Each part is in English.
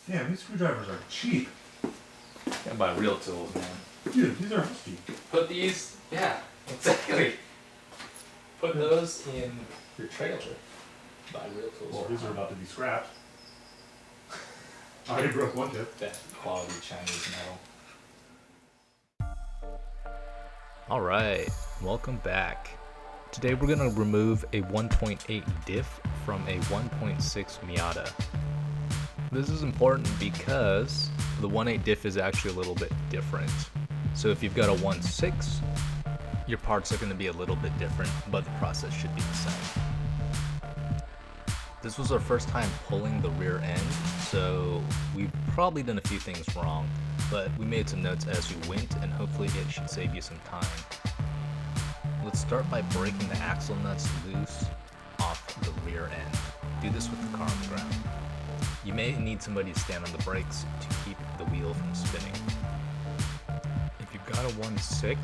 Damn, these screwdrivers are cheap. Gotta buy real tools, man. Dude, these are hefty. Put these, yeah, exactly. Put those in your trailer. Buy real tools. Well, these are about to be scrapped. I already broke one tip. That quality Chinese metal. Alright, welcome back. Today we're going to remove a 1.8 diff from a 1.6 Miata. This is important because the 1.8 diff is actually a little bit different. So if you've got a 1.6, your parts are going to be a little bit different, but the process should be the same. This was our first time pulling the rear end, so we've probably done a few things wrong, but we made some notes as we went, and hopefully it should save you some time. Let's start by breaking the axle nuts loose off the rear end. Do this with the car on the ground. You may need somebody to stand on the brakes to keep the wheel from spinning. If you've got a 1.6,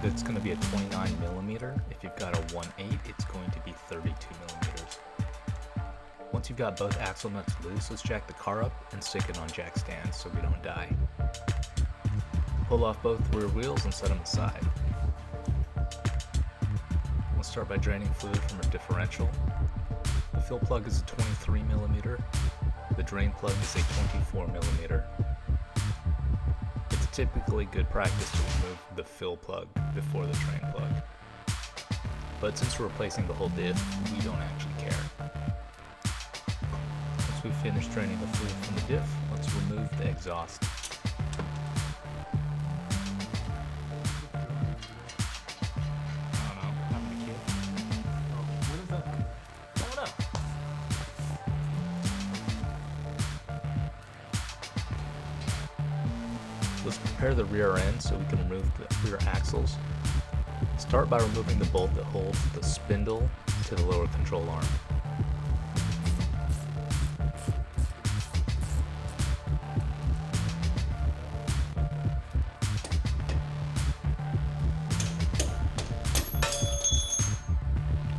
that's going to be a 29mm. If you've got a 1.8, it's going to be 32mm. Once you've got both axle nuts loose, let's jack the car up and stick it on jack stands so we don't die. Pull off both rear wheels and set them aside. We'll start by draining fluid from our differential. The fill plug is a 23mm. The drain plug is a 24mm. It's typically good practice to remove the fill plug before the drain plug. But since we're replacing the whole diff, we don't actually care. Once we've finished draining the fluid from the diff, let's remove the exhaust. Let's prepare the rear end so we can remove the rear axles. Start by removing the bolt that holds the spindle to the lower control arm.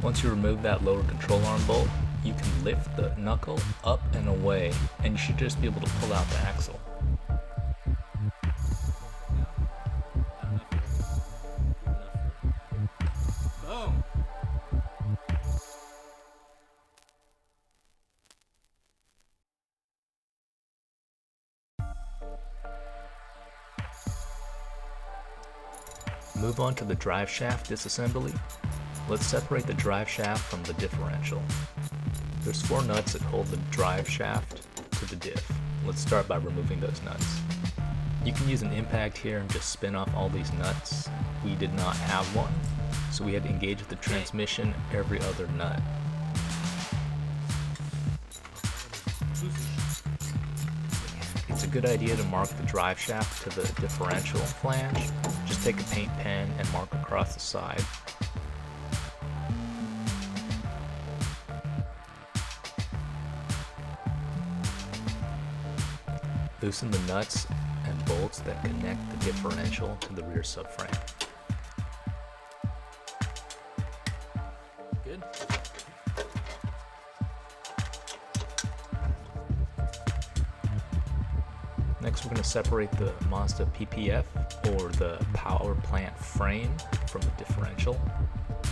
Once you remove that lower control arm bolt, you can lift the knuckle up and away, and you should just be able to pull out the axle. Move on to the drive shaft disassembly. Let's separate the drive shaft from the differential. There's 4 nuts that hold the drive shaft to the diff. Let's start by removing those nuts. You can use an impact here and just spin off all these nuts. We did not have one, so we had to engage with the transmission every other nut. It's a good idea to mark the drive shaft to the differential flange. Just take a paint pen and mark across the side. Loosen the nuts and bolts that connect the differential to the rear subframe. Good. Next, we're going to separate the Mazda PPF, or the power plant frame, from the differential.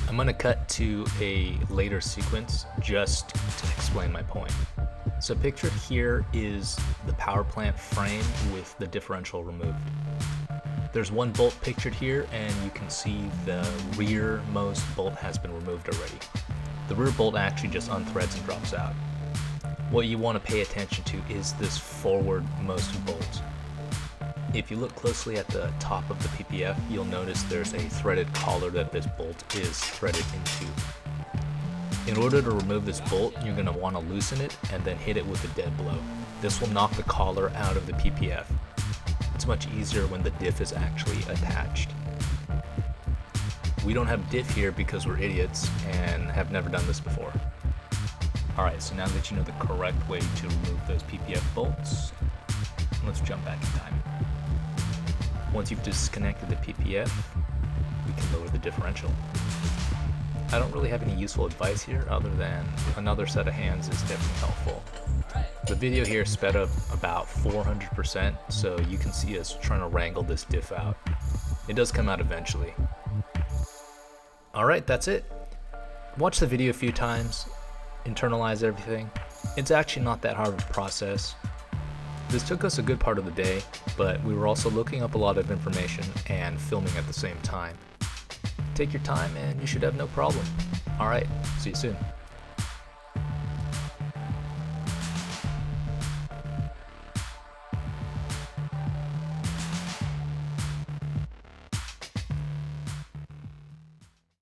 I'm going to cut to a later sequence just to explain my point. So pictured here is the power plant frame with the differential removed. There's one bolt pictured here, and you can see the rearmost bolt has been removed already. The rear bolt actually just unthreads and drops out. What you want to pay attention to is this forwardmost bolt. If you look closely at the top of the PPF, you'll notice there's a threaded collar that this bolt is threaded into. In order to remove this bolt, you're going to want to loosen it and then hit it with a dead blow. This will knock the collar out of the PPF. It's much easier when the diff is actually attached. We don't have diff here because we're idiots and have never done this before. Alright, so now that you know the correct way to remove those PPF bolts, let's jump back in time. Once you've disconnected the PPF, we can lower the differential. I don't really have any useful advice here other than another set of hands is definitely helpful. The video here sped up about 400%, so you can see us trying to wrangle this diff out. It does come out eventually. Alright, that's it. Watch the video a few times, internalize everything. It's actually not that hard of a process. This took us a good part of the day, but we were also looking up a lot of information and filming at the same time. Take your time and you should have no problem. Alright, see you soon.